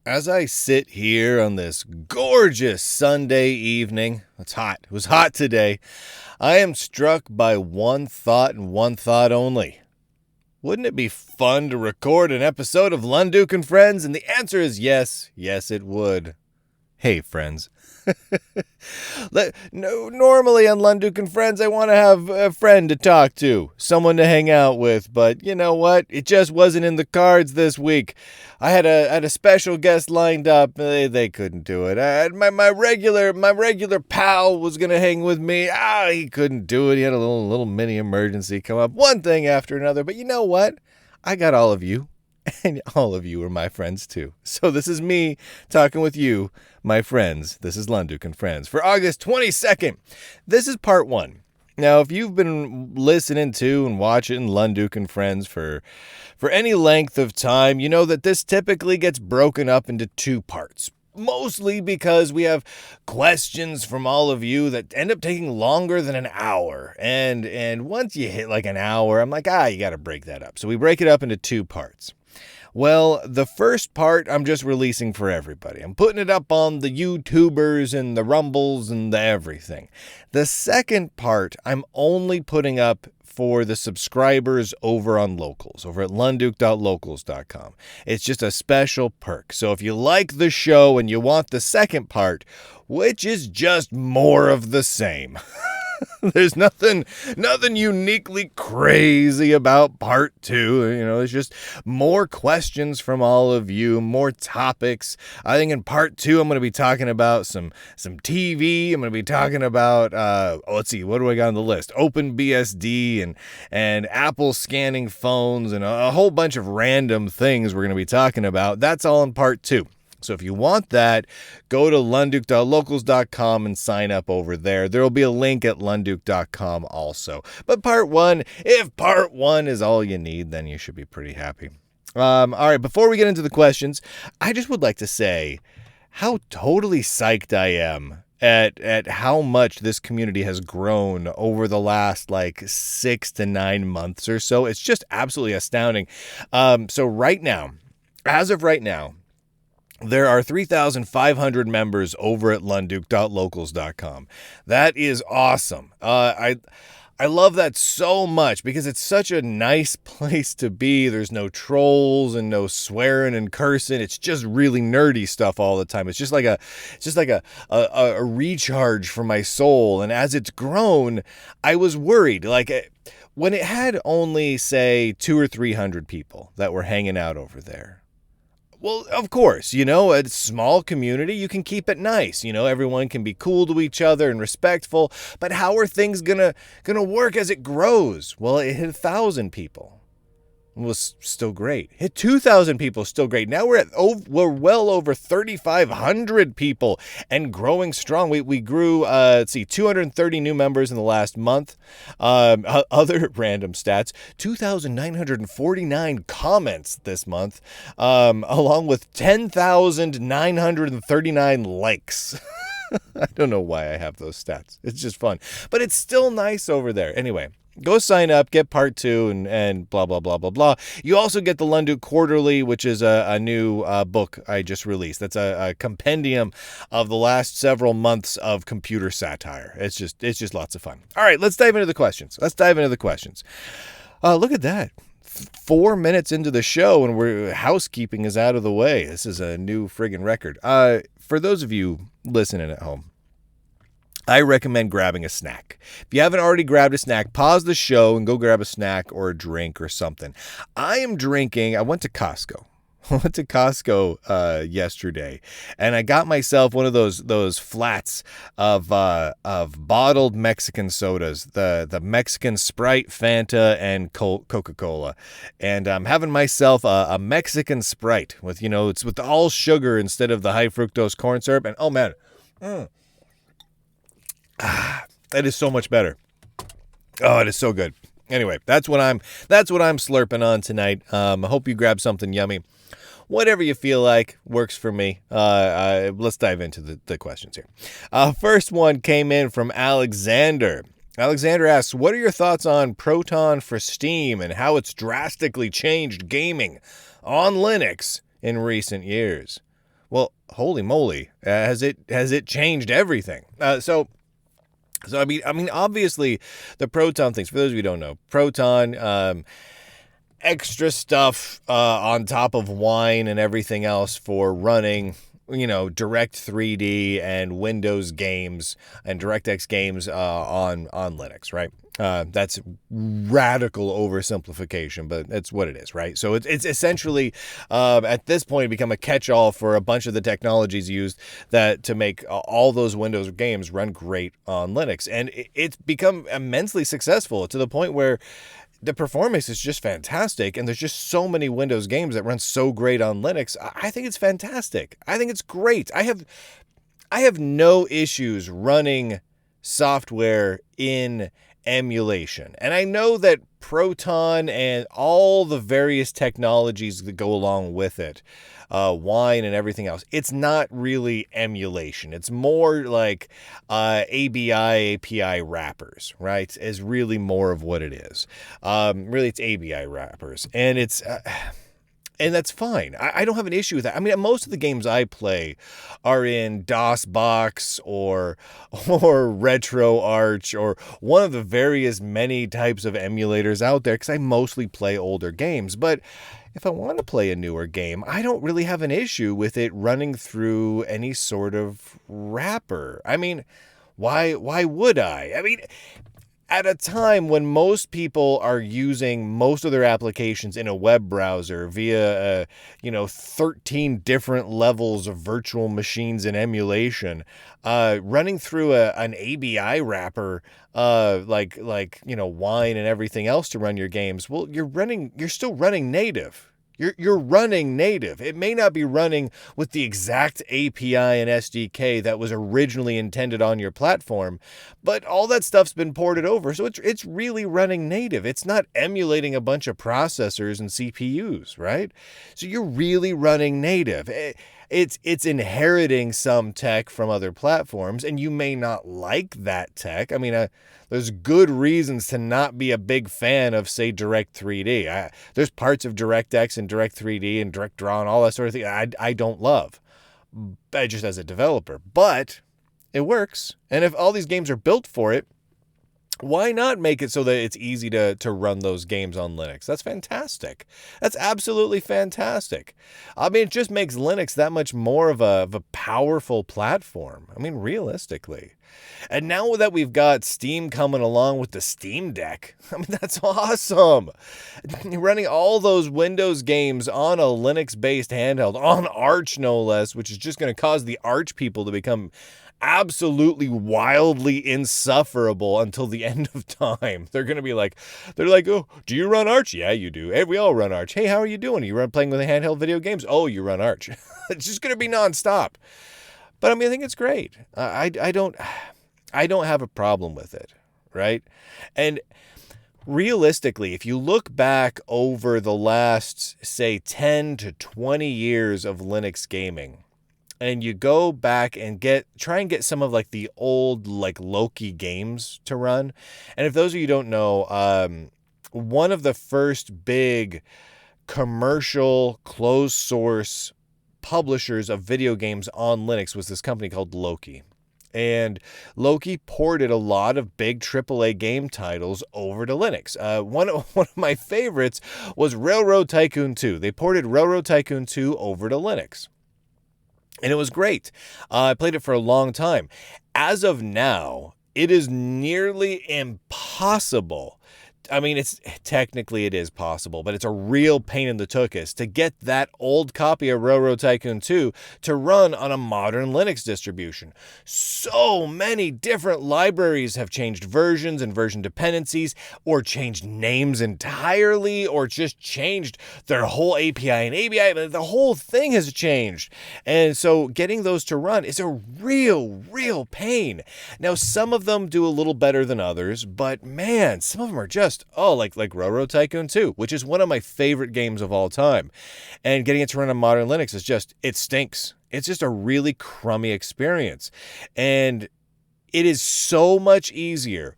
As I sit here on this gorgeous Sunday evening, it's hot. It was hot today. I am struck by one thought and one thought only. Wouldn't it be fun to record an episode of Lunduke and Friends? And the answer is yes. Yes, it would. Hey, friends. Normally on Lunduke and Friends, I want to have a friend to talk to, someone to hang out with, but you know what? It just wasn't in the cards this week. I had a special guest lined up. They couldn't do it. My regular pal was gonna hang with me. He couldn't do it. He had a little mini emergency come up. One thing after another. But you know what? I got all of you. And all of you are my friends, too. So this is me talking with you, my friends. This is Lunduke and Friends for August 22nd. This is part one. Now, if you've been listening to and watching Lunduke and Friends for any length of time, you know that this typically gets broken up into two parts. Mostly because we have questions from all of you that end up taking longer than an hour. And once you hit like an hour, I'm like, you got to break that up. So we break it up into two parts. Well, the first part I'm just releasing for everybody. I'm putting it up on the YouTubers and the Rumbles and the everything. The second part I'm only putting up for the subscribers over on Locals, over at lunduke.locals.com. It's just a special perk. So if you like the show and you want the second part, which is just more of the same. There's nothing uniquely crazy about part two. There's just more questions from all of you, more topics. I think in part two, I'm going to be talking about some TV. I'm going to be talking about, let's see, what do I got on the list? OpenBSD and Apple scanning phones and a whole bunch of random things we're going to be talking about. That's all in part two. So if you want that, go to lunduke.locals.com and sign up over there. There will be a link at lunduke.com also. But if part one is all you need, then you should be pretty happy. All right, before we get into the questions, I just would like to say how totally psyched I am at how much this community has grown over the last 6 to 9 months or so. It's just absolutely astounding. So right now, as of right now, there are 3,500 members over at lunduke.locals.com. That is awesome. I love that so much because it's such a nice place to be. There's no trolls and no swearing and cursing. It's just really nerdy stuff all the time. It's just like a recharge for my soul. And as it's grown, I was worried. When it had only, say, 200 or 300 people that were hanging out over there. Well, of course, a small community, you can keep it nice. Everyone can be cool to each other and respectful. But how are things gonna work as it grows? Well, it hit 1,000 people. It was still great. Hit 2,000 people, still great. Now we're well over 3,500 people and growing strong. We grew, 230 new members in the last month. Other random stats, 2,949 comments this month, along with 10,939 likes. I don't know why I have those stats. It's just fun. But it's still nice over there. Anyway. Go sign up, get part two, and blah, blah, blah, blah, blah. You also get the Lunduke Quarterly, which is a new book I just released. That's a compendium of the last several months of computer satire. It's just lots of fun. All right, let's dive into the questions. Look at that. 4 minutes into the show, and housekeeping is out of the way. This is a new friggin' record. For those of you listening at home, I recommend grabbing a snack. If you haven't already grabbed a snack, pause the show and go grab a snack or a drink or something. I went to Costco. Yesterday, and I got myself one of those flats of bottled Mexican sodas, the Mexican Sprite, Fanta, and Coca-Cola, and I'm having myself a Mexican Sprite with it's with all sugar instead of the high fructose corn syrup, and oh man. That is so much better. Oh, it is so good. Anyway, that's what I'm slurping on tonight. I hope you grab something yummy. Whatever you feel like works for me. Let's dive into the questions here. First one came in from Alexander. Alexander asks, what are your thoughts on Proton for Steam and how it's drastically changed gaming on Linux in recent years? Well, holy moly, has it changed everything? So I mean, obviously, the Proton things. For those of you who don't know, Proton, extra stuff on top of Wine and everything else for running, Direct 3D and Windows games and DirectX games on Linux, right? That's radical oversimplification, but that's what it is, right? So it's essentially at this point become a catch-all for a bunch of the technologies used that to make all those Windows games run great on Linux, and it's become immensely successful to the point where the performance is just fantastic, and there's just so many Windows games that run so great on Linux. I think it's fantastic. I think it's great. I have no issues running software in emulation. And I know that Proton and all the various technologies that go along with it, Wine and everything else, it's not really emulation. It's more like ABI, API wrappers, right? Is really more of what it is. Really, it's ABI wrappers. And it's... and that's fine. I don't have an issue with that. I mean, most of the games I play are in DOSBox or RetroArch or one of the various many types of emulators out there because I mostly play older games. But if I want to play a newer game, I don't really have an issue with it running through any sort of wrapper. I mean, why would I? I mean, at a time when most people are using most of their applications in a web browser via, 13 different levels of virtual machines and emulation, running through an ABI wrapper, like Wine and everything else to run your games, well, you're still running native. You're running native. It may not be running with the exact API and SDK that was originally intended on your platform, but all that stuff's been ported over, so it's really running native. It's not emulating a bunch of processors and CPUs, right? So you're really running native. It's inheriting some tech from other platforms, and you may not like that tech. I mean, there's good reasons to not be a big fan of, say, Direct 3D. There's parts of DirectX and Direct 3D and Direct Draw and all that sort of thing I don't love, just as a developer. But it works, and if all these games are built for it, why not make it so that it's easy to run those games on Linux? That's fantastic. That's absolutely fantastic. I mean, it just makes Linux that much more of a powerful platform. I mean, realistically. And now that we've got Steam coming along with the Steam Deck, I mean, that's awesome. Running all those Windows games on a Linux-based handheld, on Arch no less, which is just going to cause the Arch people to become absolutely wildly insufferable until the end of time. They're like, oh, do you run Arch? Yeah, you do. Hey, we all run Arch. Hey, how are you doing? You playing with a handheld video games? Oh, you run Arch. It's just going to be nonstop. But I mean, I think it's great. I don't have a problem with it, right? And realistically, if you look back over the last, say, 10 to 20 years of Linux gaming, and you go back and try and get some of like the old like Loki games to run. And if those of you don't know, one of the first big commercial closed source publishers of video games on Linux was this company called Loki. And Loki ported a lot of big AAA game titles over to Linux. One of my favorites was Railroad Tycoon 2. They ported Railroad Tycoon 2 over to Linux. And it was great. I played it for a long time. As of now, it is nearly impossible. I mean, technically it is possible, but it's a real pain in the tuchus to get that old copy of Railroad Tycoon 2 to run on a modern Linux distribution. So many different libraries have changed versions and version dependencies, or changed names entirely, or just changed their whole API and ABI. The whole thing has changed. And so getting those to run is a real pain. Now, some of them do a little better than others, but man, some of them are just like Railroad Tycoon 2, which is one of my favorite games of all time. And getting it to run on modern Linux it stinks. It's just a really crummy experience. And it is so much easier,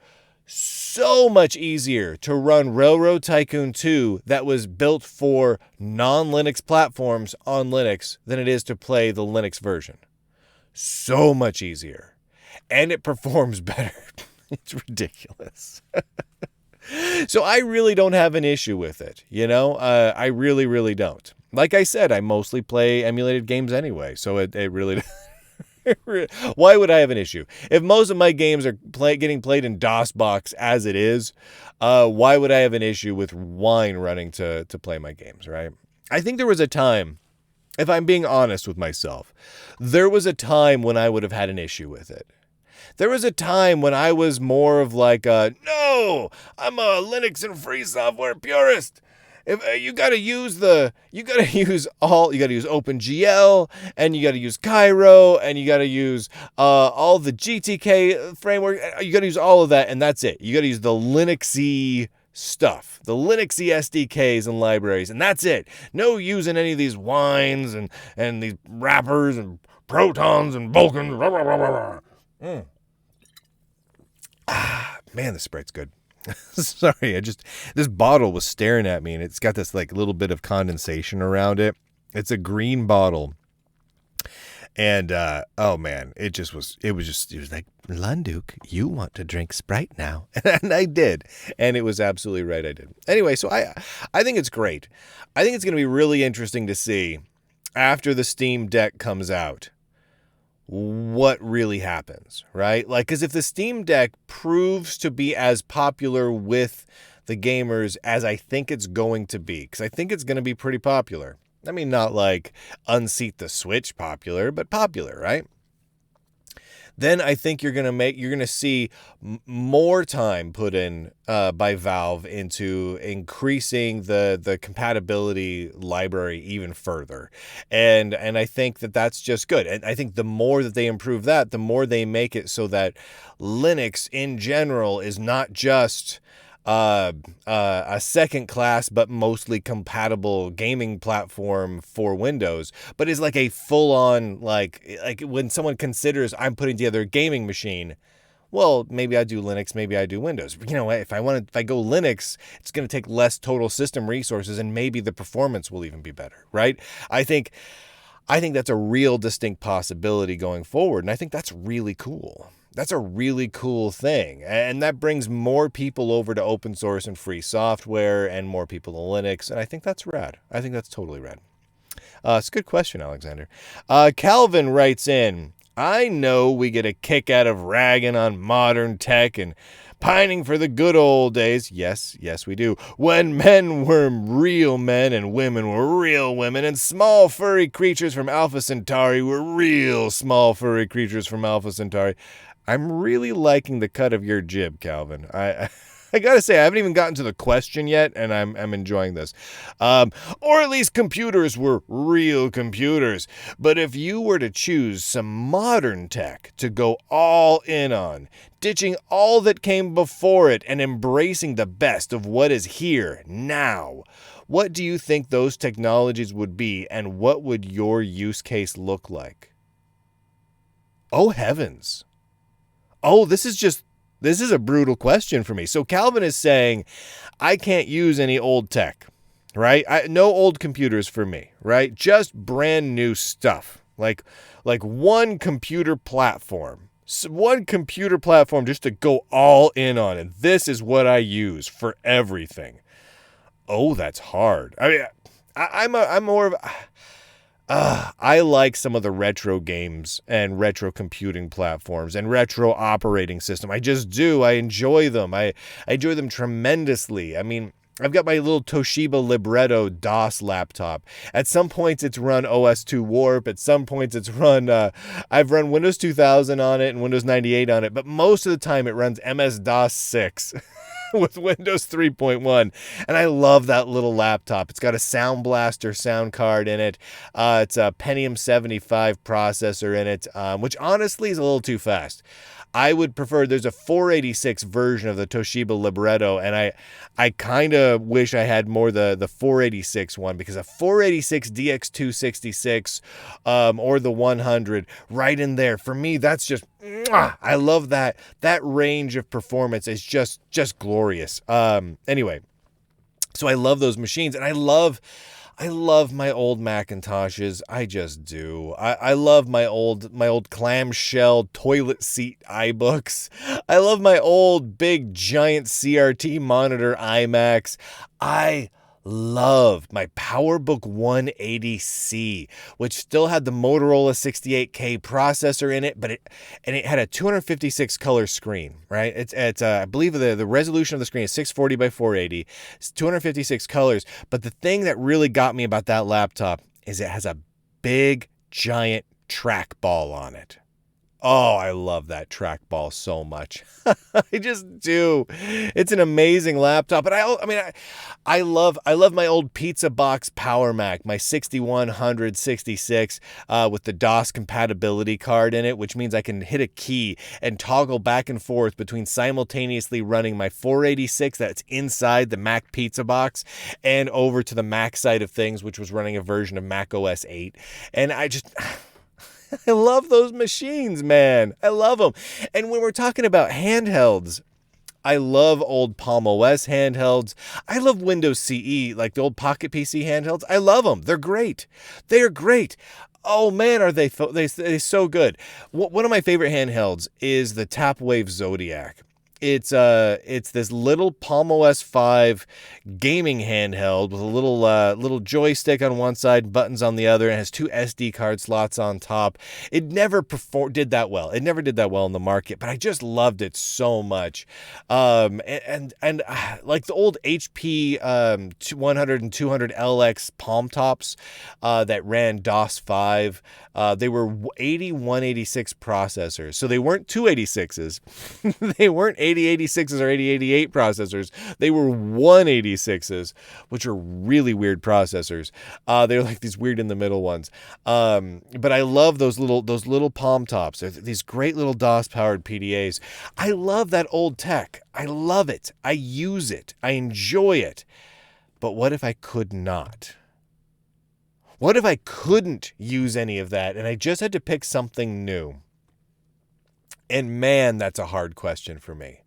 so much easier to run Railroad Tycoon 2 that was built for non-Linux platforms on Linux than it is to play the Linux version. So much easier. And it performs better. It's ridiculous. So I really don't have an issue with it, I really, really don't. Like I said, I mostly play emulated games anyway, so it really... Why would I have an issue? If most of my games are getting played in DOSBox as it is, why would I have an issue with Wine running to play my games, right? I think there was a time, if I'm being honest with myself, there was a time when I would have had an issue with it. There was a time when I was more of like no, I'm a Linux and free software purist. If you got to use OpenGL, and you got to use Cairo, and you got to use all the GTK framework. You got to use all of that, and that's it. You got to use the Linuxy stuff, the Linuxy SDKs and libraries, and that's it. No using any of these wines and these wrappers and protons and Vulkans. Man, the Sprite's good. Sorry, this bottle was staring at me, and it's got this like little bit of condensation around it. It's a green bottle. And oh man, it was like, Lunduke, you want to drink Sprite now. And I did. And it was absolutely right, I did. Anyway, so I think it's great. I think it's going to be really interesting to see after the Steam Deck comes out what really happens, right? Like, because if the Steam Deck proves to be as popular with the gamers as I think it's going to be, because I think it's going to be pretty popular. I mean, not like unseat the Switch popular, but popular, right? Then I think you're gonna see more time put in by Valve into increasing the compatibility library even further, and I think that's just good. And I think the more that they improve that, the more they make it so that Linux in general is not just a second class but mostly compatible gaming platform for Windows, but is like a full-on like when someone considers I'm putting together a gaming machine, well, maybe I do Linux, maybe I do Windows. You know, if I go Linux, it's going to take less total system resources, and maybe the performance will even be better, right? I think that's a real distinct possibility going forward, and I think that's really cool. That's a really cool thing. And that brings more people over to open source and free software and more people to Linux. And I think that's rad. I think that's totally rad. It's a good question, Alexander. Calvin writes in, I know we get a kick out of ragging on modern tech and pining for the good old days. Yes, we do. When men were real men and women were real women, and small furry creatures from Alpha Centauri were real small furry creatures from Alpha Centauri. I'm really liking the cut of your jib, Calvin. I gotta say, I haven't even gotten to the question yet, and I'm enjoying this. Or at least computers were real computers. But if you were to choose some modern tech to go all in on, ditching all that came before it and embracing the best of what is here now, what do you think those technologies would be, and what would your use case look like? Oh, heavens. Oh, this is a brutal question for me. So Calvin is saying, I can't use any old tech, right? No old computers for me, right? Just brand new stuff, like one computer platform just to go all in on. And this is what I use for everything. Oh, that's hard. I mean, I'm more of... I like some of the retro games and retro computing platforms and retro operating system. I just do. I enjoy them. I enjoy them tremendously. I mean, I've got my little Toshiba Libretto DOS laptop. At some points, it's run OS2 Warp. At some points, it's run... I've run Windows 2000 on it and Windows 98 on it, but most of the time, it runs MS-DOS 6. With Windows 3.1, and I love that little laptop. It's got a Sound Blaster sound card in it. It's a Pentium 75 processor in it, which honestly is a little too fast. I would prefer, there's a 486 version of the Toshiba Libretto, and I kind of wish I had more the 486 one, because a 486 DX266 or the 100 right in there, for me, that's just, I love that. That range of performance is just glorious. Anyway, so I love those machines, and I love my old Macintoshes. I just do. I love my old clamshell toilet seat iBooks. I love my old big giant CRT monitor iMacs. I loved my PowerBook 180C, which still had the Motorola 68K processor in it, but it had a 256 color screen, right? It's I believe the resolution of the screen is 640 by 480. It's 256 colors, but the thing that really got me about that laptop is it has a big giant trackball on it. Oh, I love that trackball so much. I just do. It's an amazing laptop. But I love my old Pizza Box Power Mac, my 6166 with the DOS compatibility card in it, which means I can hit a key and toggle back and forth between simultaneously running my 486 that's inside the Mac Pizza Box and over to the Mac side of things, which was running a version of Mac OS 8. And I love those machines, man. I love them. And when we're talking about handhelds, I love old Palm OS handhelds. I love Windows CE, like the old Pocket PC handhelds. I love them. They're great. They're great. Oh man, are they so good. One of my favorite handhelds is the Tapwave Zodiac. It's this little Palm OS 5 gaming handheld with a little joystick on one side, buttons on the other, and has two SD card slots on top. It never did that well. It never did that well in the market, but I just loved it so much. And like the old HP 100 and 200 LX Palm Tops that ran DOS 5. They were 8186 processors, so they weren't 286s. They weren't 8086s or 8088 processors. They were 186s, which are really weird processors. They're like these weird in the middle ones. But I love those little Palm Tops. They're these great little DOS powered PDAs. I love that old tech. I love it. I use it. I enjoy it. But what if I could not? What if I couldn't use any of that and I just had to pick something new? And man, that's a hard question for me.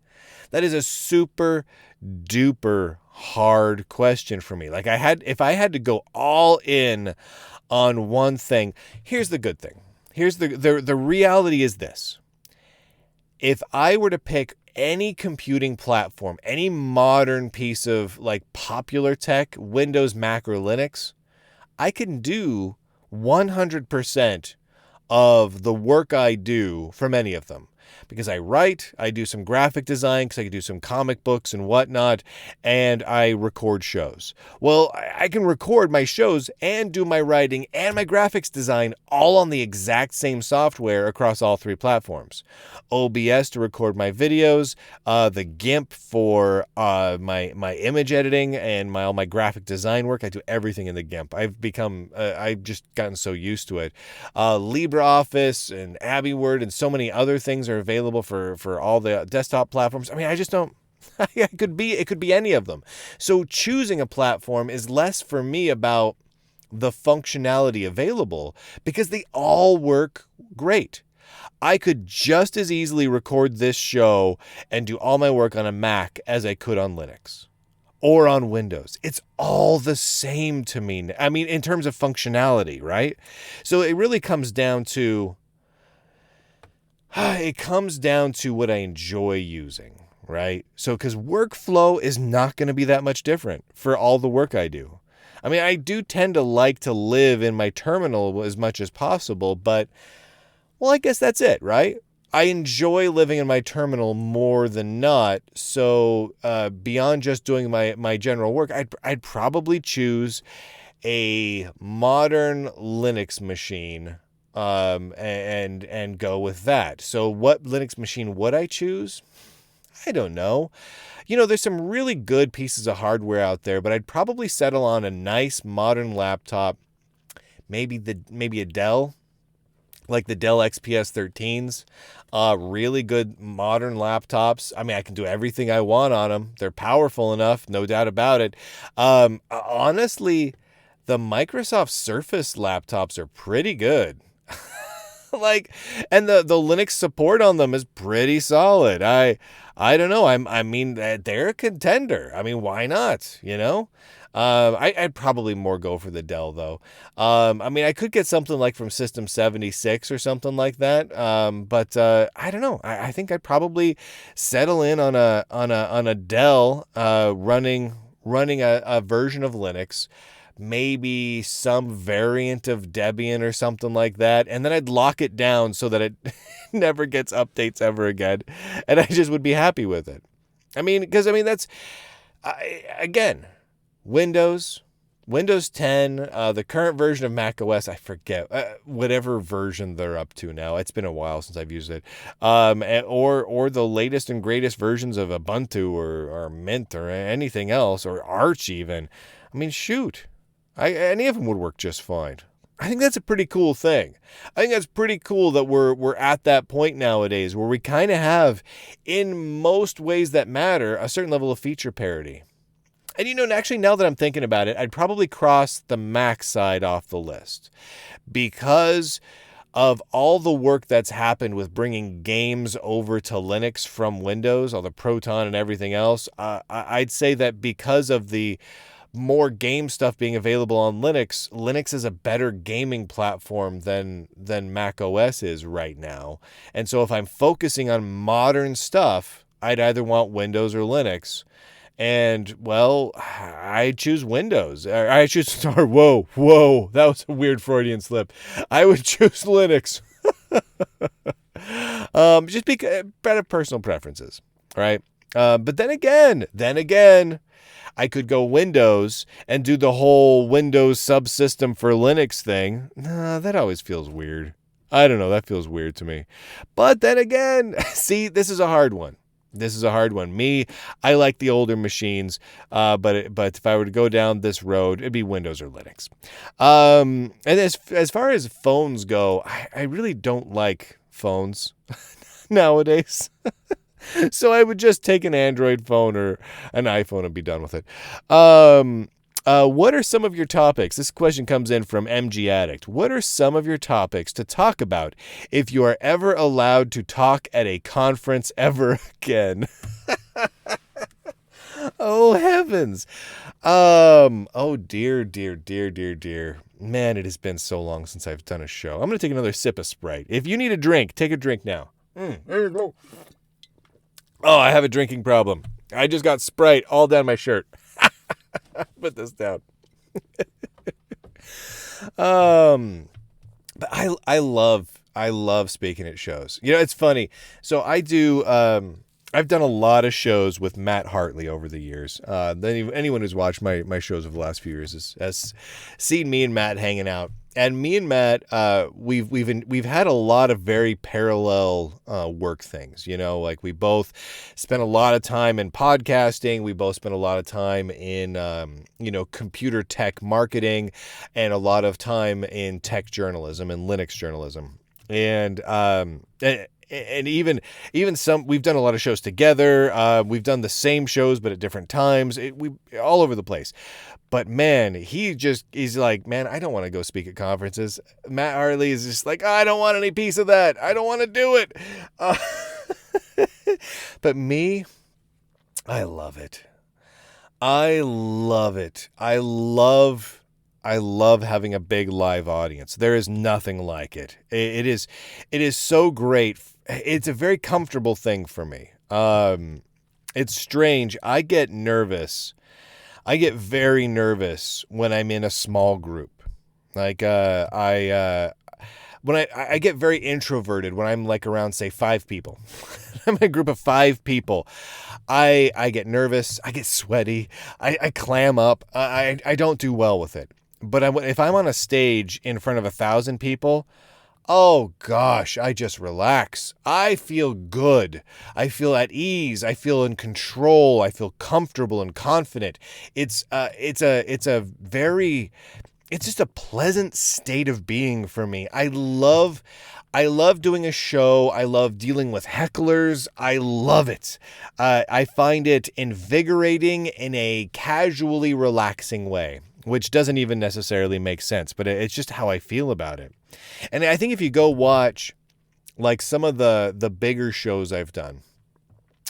That is a super duper hard question for me. Like if I had to go all in on one thing, here's the good thing. Here's the reality is this. If I were to pick any computing platform, any modern piece of like popular tech, Windows, Mac, or Linux, I can do 100% of the work I do from any of them. Because I write, I do some graphic design, because I can do some comic books and whatnot, and I record shows. Well, I can record my shows and do my writing and my graphics design all on the exact same software across all three platforms. OBS to record my videos, the GIMP for my image editing and all my graphic design work. I do everything in the GIMP. I've just gotten so used to it. LibreOffice and AbiWord and so many other things are available for all the desktop platforms. I mean, I just don't. It could be any of them. So choosing a platform is less for me about the functionality available because they all work great. I could just as easily record this show and do all my work on a Mac as I could on Linux or on Windows. It's all the same to me. I mean, in terms of functionality, right? So it really comes down to what I enjoy using, right? So, because workflow is not going to be that much different for all the work I do. I mean, I do tend to like to live in my terminal as much as possible, but, well, I guess that's it, right? I enjoy living in my terminal more than not. So, beyond just doing my general work, I'd probably choose a modern Linux machine and go with that. So what Linux machine would I choose? I don't know. You know, there's some really good pieces of hardware out there, but I'd probably settle on a nice modern laptop, maybe a Dell. like the Dell XPS 13s, really good modern laptops. I mean, I can do everything I want on them. They're powerful enough, no doubt about it. Honestly, the Microsoft Surface laptops are pretty good. Like, and the Linux support on them is pretty solid. I don't know. I mean, they're a contender. I mean, why not? You know. I'd probably more go for the Dell though. I mean, I could get something like from System 76 or something like that. But I don't know. I think I'd probably settle in on a Dell running a version of Linux, maybe some variant of Debian or something like that, and then I'd lock it down so that it never gets updates ever again, and I just would be happy with it. I mean, because that's again, Windows 10, the current version of Mac OS, I forget, whatever version they're up to now. It's been a while since I've used it. Or the latest and greatest versions of Ubuntu or Mint or anything else, or Arch even. I mean, shoot. Any of them would work just fine. I think that's a pretty cool thing. I think that's pretty cool that we're at that point nowadays where we kind of have, in most ways that matter, a certain level of feature parity. And actually, now that I'm thinking about it, I'd probably cross the Mac side off the list because of all the work that's happened with bringing games over to Linux from Windows, all the Proton and everything else. I'd say that because of the more game stuff being available on Linux is a better gaming platform than Mac OS is right now. And so if I'm focusing on modern stuff, I'd either want Windows or Linux. And, well, I choose Windows. I choose, whoa, that was a weird Freudian slip. I would choose Linux. Just because better personal preferences, right? But then again, I could go Windows and do the whole Windows subsystem for Linux thing. Nah, that always feels weird. I don't know, that feels weird to me. But then again, see, this is a hard one. Me, I like the older machines, but if I were to go down this road, it'd be Windows or Linux. And as far as phones go, I really don't like phones nowadays. So I would just take an Android phone or an iPhone and be done with it. What are some of your topics? This question comes in from MG Addict. What are some of your topics to talk about if you are ever allowed to talk at a conference ever again? Oh, heavens. Oh, dear. Man, it has been so long since I've done a show. I'm going to take another sip of Sprite. If you need a drink, take a drink now. There you go. Oh, I have a drinking problem. I just got Sprite all down my shirt. Put this down. But I love speaking at shows. It's funny. So I do. I've done a lot of shows with Matt Hartley over the years. Anyone who's watched my shows over the last few years has seen me and Matt hanging out. And me and Matt, we've had a lot of very parallel work things. Like we both spent a lot of time in podcasting. We both spent a lot of time in computer tech marketing, and a lot of time in tech journalism and Linux journalism. And even some, we've done a lot of shows together. We've done the same shows but at different times. We all over the place. But man, he's like, man, I don't want to go speak at conferences. Matt Hartley is just like, I don't want any piece of that. I don't want to do it. But me, I love it. I love having a big live audience. There is nothing like it. It is so great. It's a very comfortable thing for me. It's strange. I get very nervous when I'm in a small group. Like I get very introverted when I'm like around, say, 5 people. I'm in a group of 5 people. I get nervous. I get sweaty. I clam up. I don't do well with it. But if I'm on a stage in front of 1,000 people, oh gosh, I just relax. I feel good. I feel at ease. I feel in control. I feel comfortable and confident. It's a it's just a pleasant state of being for me. I love doing a show. I love dealing with hecklers. I love it. I find it invigorating in a casually relaxing way, which doesn't even necessarily make sense, but it's just how I feel about it. And I think if you go watch like some of the bigger shows I've done,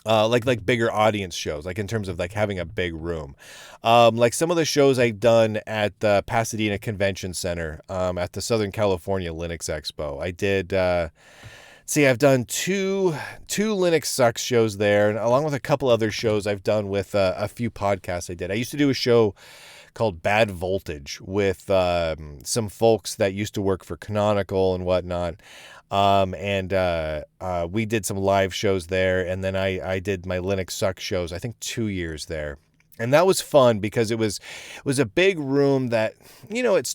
like bigger audience shows, like in terms of like having a big room, like some of the shows I've done at the Pasadena Convention Center, at the Southern California Linux Expo. I did, I've done two Linux Sucks shows there, and along with a couple other shows I've done with a few podcasts I did. I used to do a show called Bad Voltage with some folks that used to work for Canonical and whatnot. We did some live shows there, and then I did my Linux Sucks shows, I think 2 years there. And that was fun because it was a big room that, it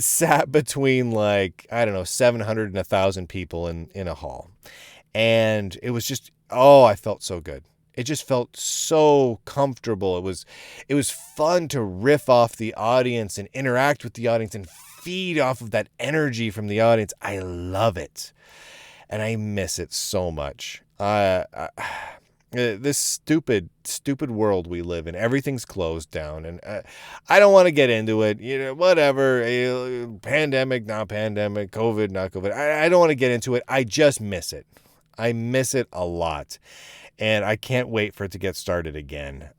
sat between like, I don't know, 700 and 1,000 people in a hall. And it was just, I felt so good. It just felt so comfortable. It was fun to riff off the audience and interact with the audience and feed off of that energy from the audience. I love it. And I miss it so much. This stupid world we live in, everything's closed down, and I don't want to get into it. Whatever, pandemic, not pandemic, COVID, not COVID. I don't want to get into it. I just miss it. I miss it a lot. And I can't wait for it to get started again.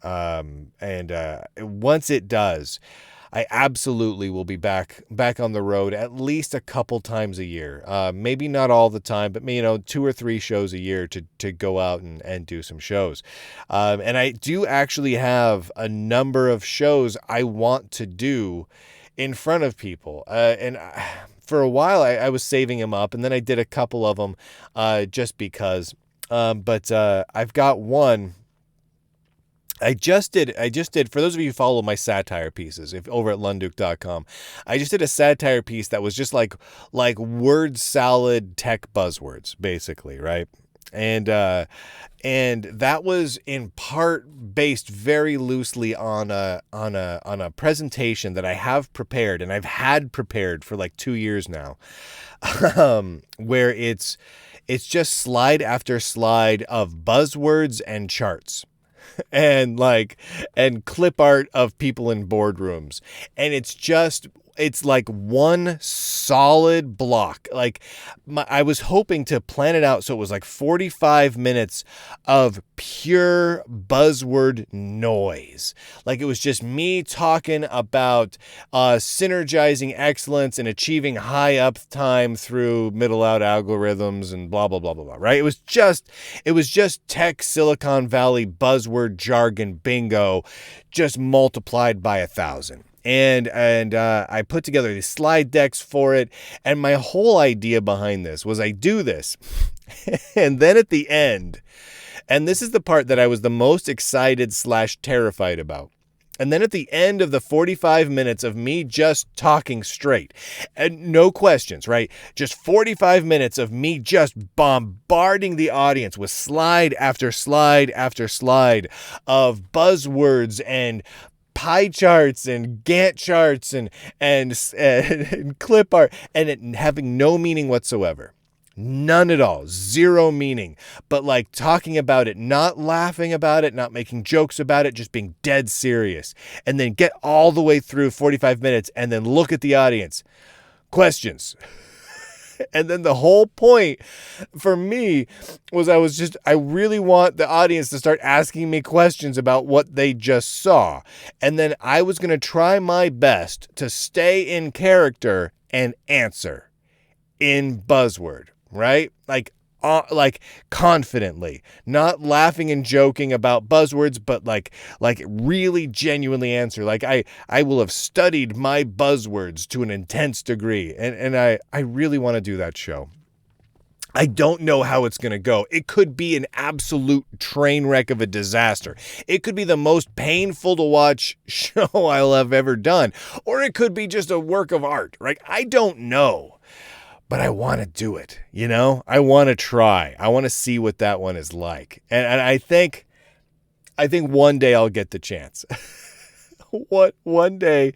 Once it does, I absolutely will be back on the road at least a couple times a year. Maybe not all the time, but 2 or 3 shows a year to go out and do some shows. And I do actually have a number of shows I want to do in front of people. For a while, I was saving them up, and then I did a couple of them just because. But I've got one. I just did, for those of you who follow my satire pieces, over at Lunduke.com, I just did a satire piece that was just like word salad tech buzzwords, basically, right? And that was in part based very loosely on a presentation that I have prepared, and I've had prepared for like 2 years now, where it's just slide after slide of buzzwords and charts and clip art of people in boardrooms. And it's like one solid block. I was hoping to plan it out so it was like 45 minutes of pure buzzword noise. Like it was just me talking about synergizing excellence and achieving high uptime through middle out algorithms and blah blah blah blah blah. Right? It was just tech Silicon Valley buzzword jargon bingo, just multiplied by 1,000. And I put together these slide decks for it. And my whole idea behind this was I do this. And then at the end, and this is the part that I was the most excited / terrified about. And then at the end of the 45 minutes of me just talking straight and no questions, right? Just 45 minutes of me just bombarding the audience with slide after slide after slide of buzzwords and pie charts and Gantt charts and clip art, and it having no meaning whatsoever. None at all. Zero meaning. But like talking about it, not laughing about it, not making jokes about it, just being dead serious. And then get all the way through 45 minutes and then look at the audience. Questions. And then the whole point for me was I really want the audience to start asking me questions about what they just saw. And then I was going to try my best to stay in character and answer in buzzword, right? Like confidently, not laughing and joking about buzzwords, but like really genuinely answer. Like I will have studied my buzzwords to an intense degree. And I really want to do that show. I don't know how it's going to go. It could be an absolute train wreck of a disaster. It could be the most painful to watch show I'll have ever done. Or it could be just a work of art, right? I don't know. But I want to do it, I want to try. I want to see what that one is like. And I think one day I'll get the chance. One day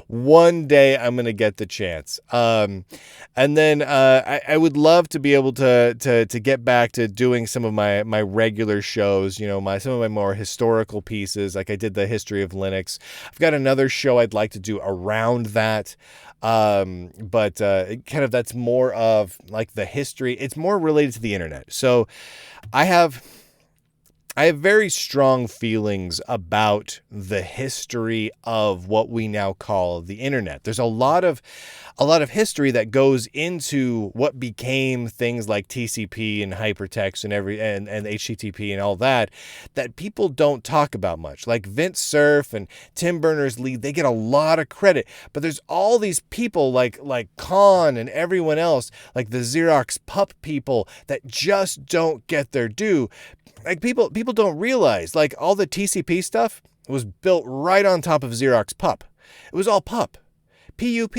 I'm gonna get the chance. And then I would love to be able to get back to doing some of my regular shows. Some of my more historical pieces, like I did the history of Linux. I've got another show I'd like to do around that. But kind of that's more of like the history. It's more related to the internet. So I have very strong feelings about the history of what we now call the internet. There's a lot of history that goes into what became things like TCP and hypertext and HTTP and all that people don't talk about much. Like Vint Cerf and Tim Berners-Lee, they get a lot of credit, but there's all these people like Khan and everyone else, like the Xerox PUP people, that just don't get their due. Like people don't realize, like, all the TCP stuff was built right on top of Xerox PUP. It was all PUP. PUP.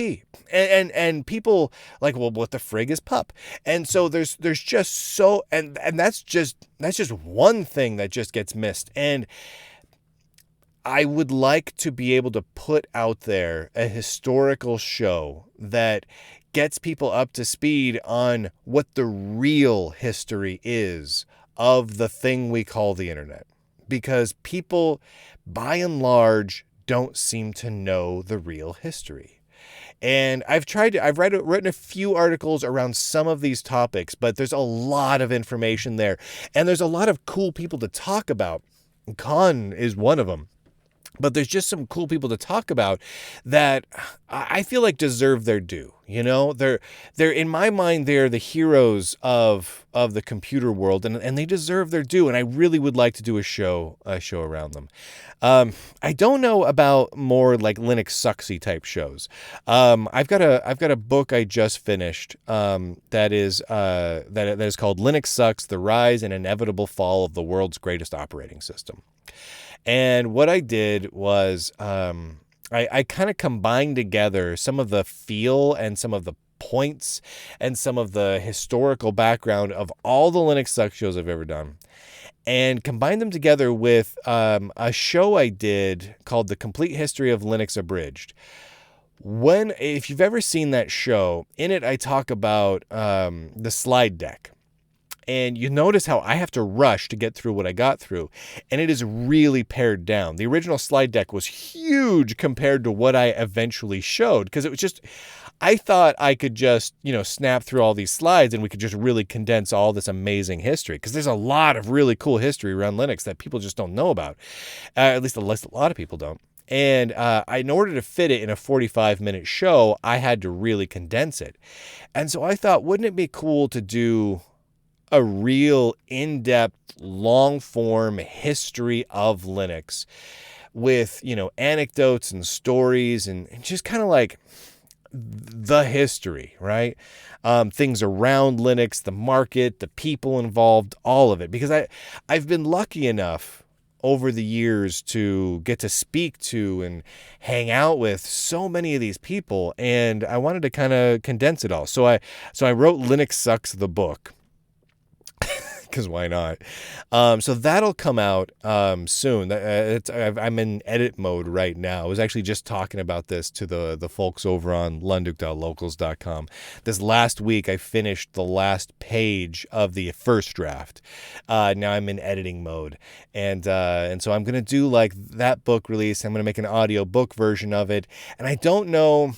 And people like, well, what the frig is PUP? And so there's just so, and that's just one thing that just gets missed. And I would like to be able to put out there a historical show that gets people up to speed on what the real history is of the thing we call the internet, because people by and large don't seem to know the real history. And I've written a few articles around some of these topics, but there's a lot of information there, and there's a lot of cool people to talk about. Khan is one of them. But there's just some cool people to talk about that I feel like deserve their due. They're in my mind, they're the heroes of the computer world, and they deserve their due. And I really would like to do a show around them. I don't know about more like Linux Sucksy type shows. I've got a book I just finished that is called Linux Sucks: The Rise and Inevitable Fall of the World's Greatest Operating System. And what I did was I kind of combined together some of the feel and some of the points and some of the historical background of all the Linux Sucks shows I've ever done, and combined them together with a show I did called The Complete History of Linux Abridged. If you've ever seen that show, in it I talk about the slide deck. And you notice how I have to rush to get through what I got through. And it is really pared down. The original slide deck was huge compared to what I eventually showed, because it was just, I thought I could just, snap through all these slides and we could just really condense all this amazing history. Because there's a lot of really cool history around Linux that people just don't know about. At least a lot of people don't. And in order to fit it in a 45-minute show, I had to really condense it. And so I thought, wouldn't it be cool to do a real in-depth, long-form history of Linux with, anecdotes and stories and just kind of like the history, right? Things around Linux, the market, the people involved, all of it. Because I've been lucky enough over the years to get to speak to and hang out with so many of these people, and I wanted to kind of condense it all. So I wrote Linux Sucks, the book. Because why not? So that'll come out soon. I'm in edit mode right now. I was actually just talking about this to the folks over on lunduke.locals.com. This last week, I finished the last page of the first draft. Now I'm in editing mode. And so I'm going to do like that book release. I'm going to make an audio book version of it. And I don't know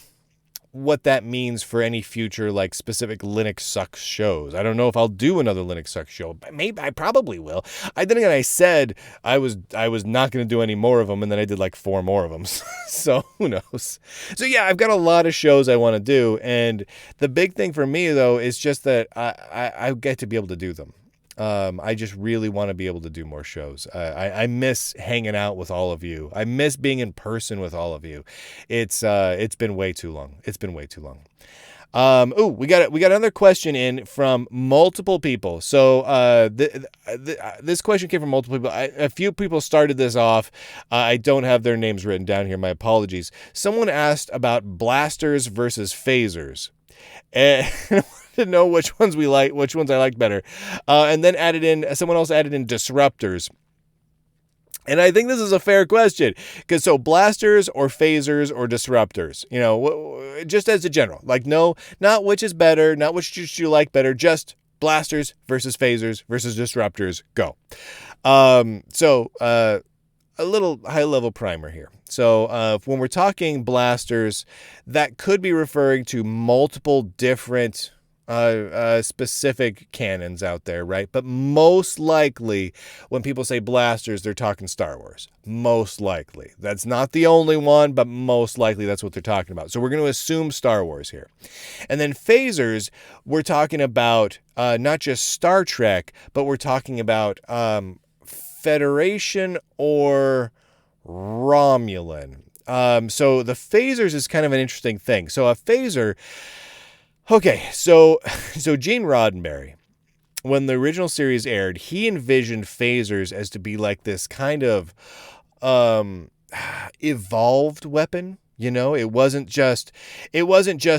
what that means for any future like specific Linux Sucks shows. I don't know if I'll do another Linux Sucks show. Maybe I probably will. Then again, I said I was not going to do any more of them, and then I did like 4 more of them. So who knows? So yeah, I've got a lot of shows I want to do, and the big thing for me though is just that I get to be able to do them. I just really want to be able to do more shows. I miss hanging out with all of you. I miss being in person with all of you. It's been way too long. It's been way too long. We got another question in from multiple people. So this question came from multiple people. A few people started this off. I don't have their names written down here. My apologies. Someone asked about blasters versus phasers. And to know which ones I liked better. And then someone else added in disruptors. And I think this is a fair question, because so blasters or phasers or disruptors, just as a general, like, no, not which is better, not which you like better, just blasters versus phasers versus disruptors. Go. A little high level primer here. So when we're talking blasters, that could be referring to multiple different specific cannons out there, right? But most likely, when people say blasters, they're talking Star Wars. Most likely. That's not the only one, but most likely that's what they're talking about. So we're going to assume Star Wars here. And then phasers, we're talking about not just Star Trek, but we're talking about Federation or Romulan. So the phasers is kind of an interesting thing. So a phaser... Okay, so Gene Roddenberry, when the original series aired, he envisioned phasers as to be like this kind of evolved weapon. It wasn't just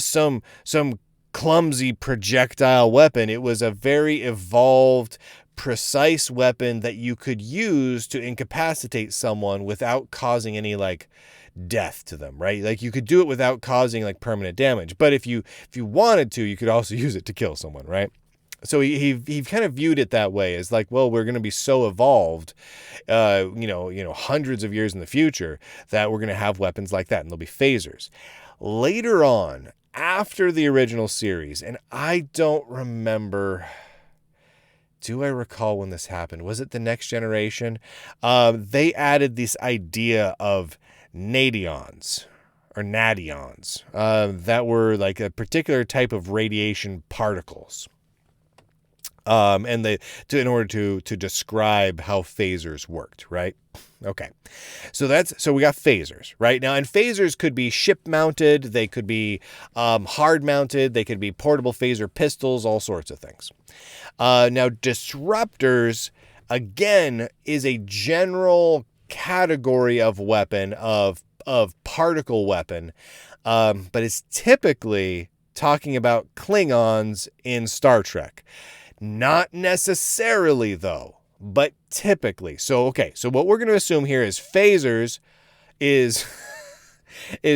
some clumsy projectile weapon. It was a very evolved, precise weapon that you could use to incapacitate someone without causing any death to them, right? Like, you could do it without causing permanent damage, but if you wanted to, you could also use it to kill someone, right? So he kind of viewed it that way, as well, we're going to be so evolved, hundreds of years in the future, that we're going to have weapons like that, and they'll be phasers. Later on, after the original series, and I don't remember, do I recall when this happened? Was it the Next Generation? They added this idea of nadions or nadions that were like a particular type of radiation particles, and in order to describe how phasers worked, right? Okay, so we got phasers right now, and phasers could be ship mounted, they could be hard mounted, they could be portable phaser pistols, all sorts of things. Now disruptors, again, is a general category of weapon, of particle weapon, but it's typically talking about Klingons in Star Trek. Not necessarily, though, but typically. So what we're going to assume here is phasers is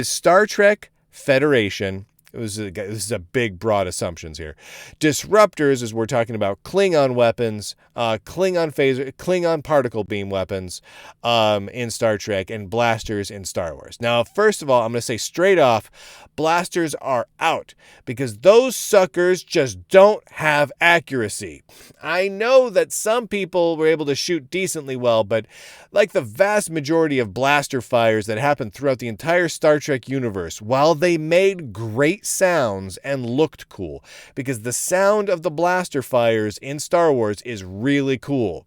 Star Trek Federation. This is a big, broad assumptions here. Disruptors is we're talking about Klingon weapons, Klingon phaser, Klingon particle beam weapons in Star Trek, and blasters in Star Wars. Now, first of all, I'm going to say straight off, blasters are out, because those suckers just don't have accuracy. I know that some people were able to shoot decently well, but like the vast majority of blaster fires that happened throughout the entire Star Trek universe, while they made great sounds and looked cool, because the sound of the blaster fires in Star Wars is really cool,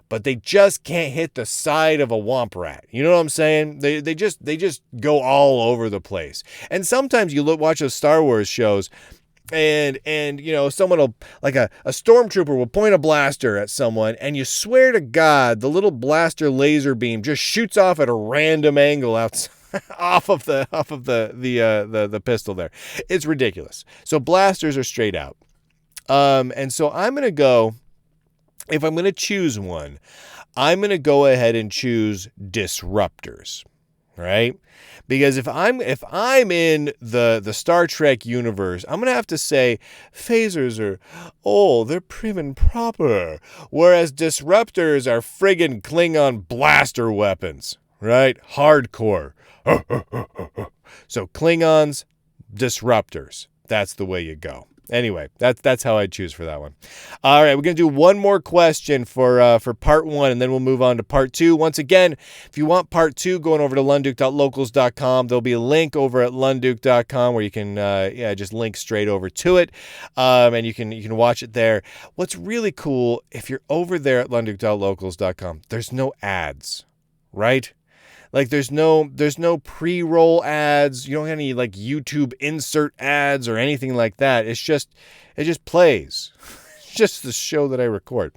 but they just can't hit the side of a womp rat. You know what I'm saying? They just go all over the place. And sometimes you watch those Star Wars shows, and someone will, like a stormtrooper will point a blaster at someone, and you swear to God the little blaster laser beam just shoots off at a random angle outside. off of the pistol there. It's ridiculous. So blasters are straight out. And so I'm going to go, if I'm going to choose one, I'm going to go ahead and choose disruptors, right? Because if I'm in the Star Trek universe, I'm going to have to say phasers are, they're prim and proper, whereas disruptors are friggin' Klingon blaster weapons, right? Hardcore. So Klingons, disruptors. That's the way you go. Anyway, that's how I choose for that one. All right, we're going to do one more question for part one, and then we'll move on to part two. Once again, if you want part two, going over to lunduke.locals.com. There'll be a link over at lunduke.com where you can just link straight over to it, and you can watch it there. What's really cool, if you're over there at lunduke.locals.com, there's no ads, right? Like there's no pre-roll ads. You don't have any YouTube insert ads or anything like that. It just plays. It's just the show that I record.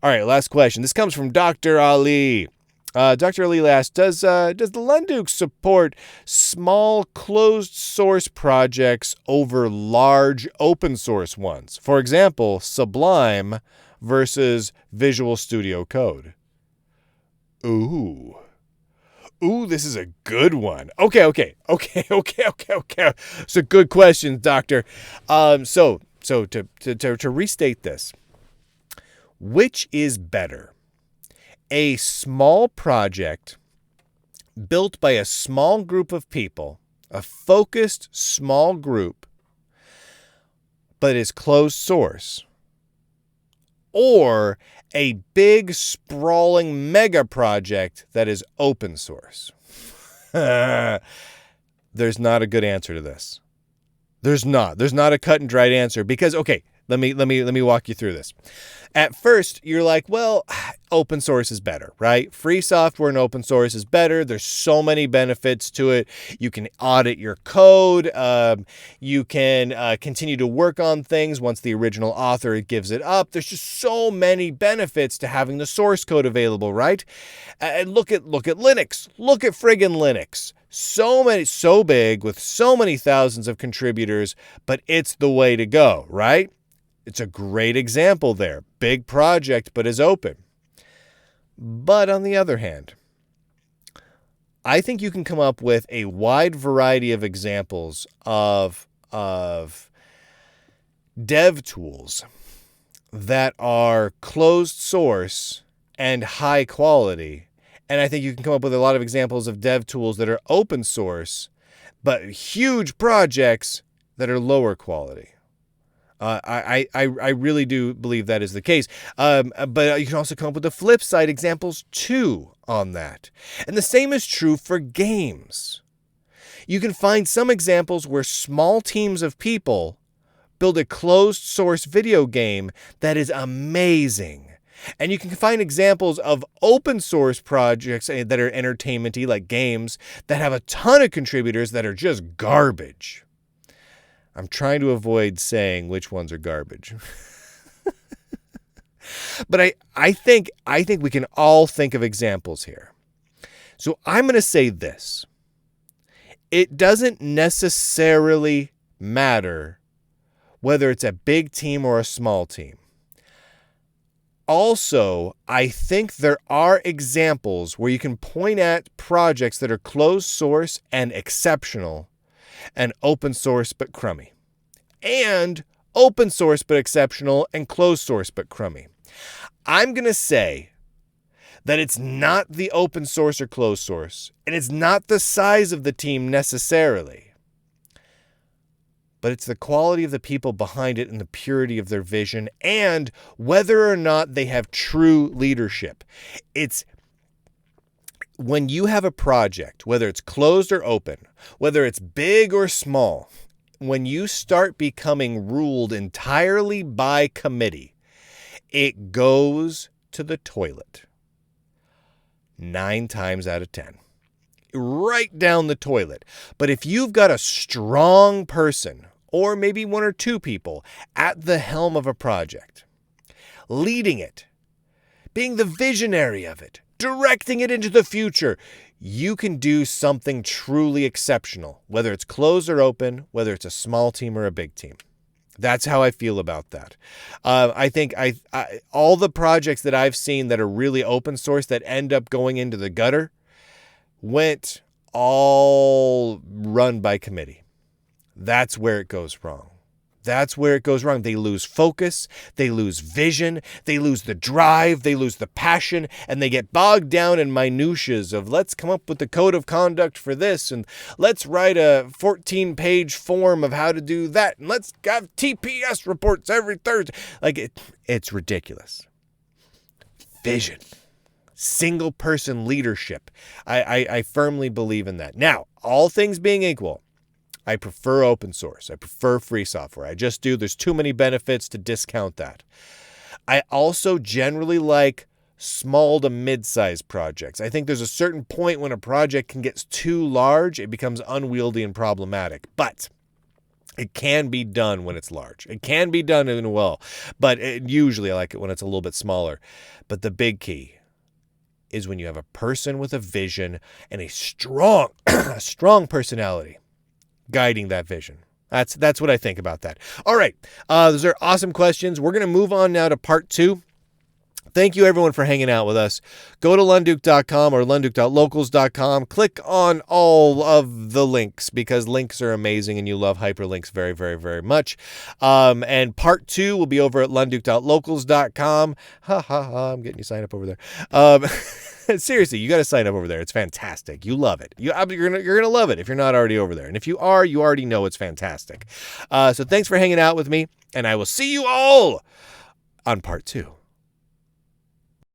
All right, last question. This comes from Dr. Ali. Dr. Ali asks, does the Lunduke support small closed source projects over large open source ones? For example, Sublime versus Visual Studio Code. Ooh. Ooh, this is a good one. Okay. So good questions, Doctor. So to restate this, which is better? A small project built by a small group of people, a focused small group, but is closed source, or a big, sprawling mega project that is open source? There's not a good answer to this. There's not a cut and dried answer because, okay, let me walk you through this. At first, you're like, well, open source is better, right? Free software and open source is better. There's so many benefits to it. You can audit your code. You can continue to work on things once the original author gives it up. There's just so many benefits to having the source code available, right? And look at Linux. Look at friggin' Linux. So big with so many thousands of contributors, but it's the way to go, right? It's a great example there. Big project, but is open. But on the other hand, I think you can come up with a wide variety of examples of dev tools that are closed source and high quality. And I think you can come up with a lot of examples of dev tools that are open source, but huge projects that are lower quality. I really do believe that is the case. But you can also come up with the flip side examples too on that. And the same is true for games. You can find some examples where small teams of people build a closed source video game that is amazing. And you can find examples of open source projects that are entertainment-y, like games, that have a ton of contributors that are just garbage. I'm trying to avoid saying which ones are garbage. But I think we can all think of examples here. So I'm going to say this. It doesn't necessarily matter whether it's a big team or a small team. Also, I think there are examples where you can point at projects that are closed source and exceptional, and open source but crummy, and open source but exceptional and closed source but crummy. I'm going to say that it's not the open source or closed source, and it's not the size of the team necessarily, but it's the quality of the people behind it and the purity of their vision and whether or not they have true leadership. It's when you have a project, whether it's closed or open, whether it's big or small, when you start becoming ruled entirely by committee, it goes to the toilet 9 times out of 10. Right down the toilet. But if you've got a strong person, or maybe 1 or 2 people, at the helm of a project, leading it, being the visionary of it, directing it into the future, you can do something truly exceptional, whether it's closed or open, whether it's a small team or a big team. That's how I feel about that. I think all the projects that I've seen that are really open source that end up going into the gutter went all run by committee. That's where it goes wrong. That's where it goes wrong. They lose focus, they lose vision, they lose the drive, they lose the passion, and they get bogged down in minutiae of let's come up with the code of conduct for this, and let's write a 14-page form of how to do that, and let's have TPS reports every Thursday. It's ridiculous. Vision. Single person leadership. I firmly believe in that. Now, all things being equal, I prefer open source. I prefer free software. I just do. There's too many benefits to discount that. I also generally like small to mid-sized projects. I think there's a certain point when a project can get too large, it becomes unwieldy and problematic. But it can be done when it's large. It can be done in well. But usually I like it when it's a little bit smaller. But the big key is when you have a person with a vision and a strong personality guiding that vision. That's what I think about that. All right. Those are awesome questions. We're going to move on now to part 2. thank you, everyone, for hanging out with us. Go to lunduke.com or lunduke.locals.com. Click on all of the links because links are amazing and you love hyperlinks very, very, very much. And part 2 will be over at lunduke.locals.com. Ha, ha, ha. I'm getting you signed up over there. Seriously, you got to sign up over there. It's fantastic. You love it. You're gonna love it if you're not already over there. And if you are, you already know it's fantastic. So thanks for hanging out with me, and I will see you all on part 2.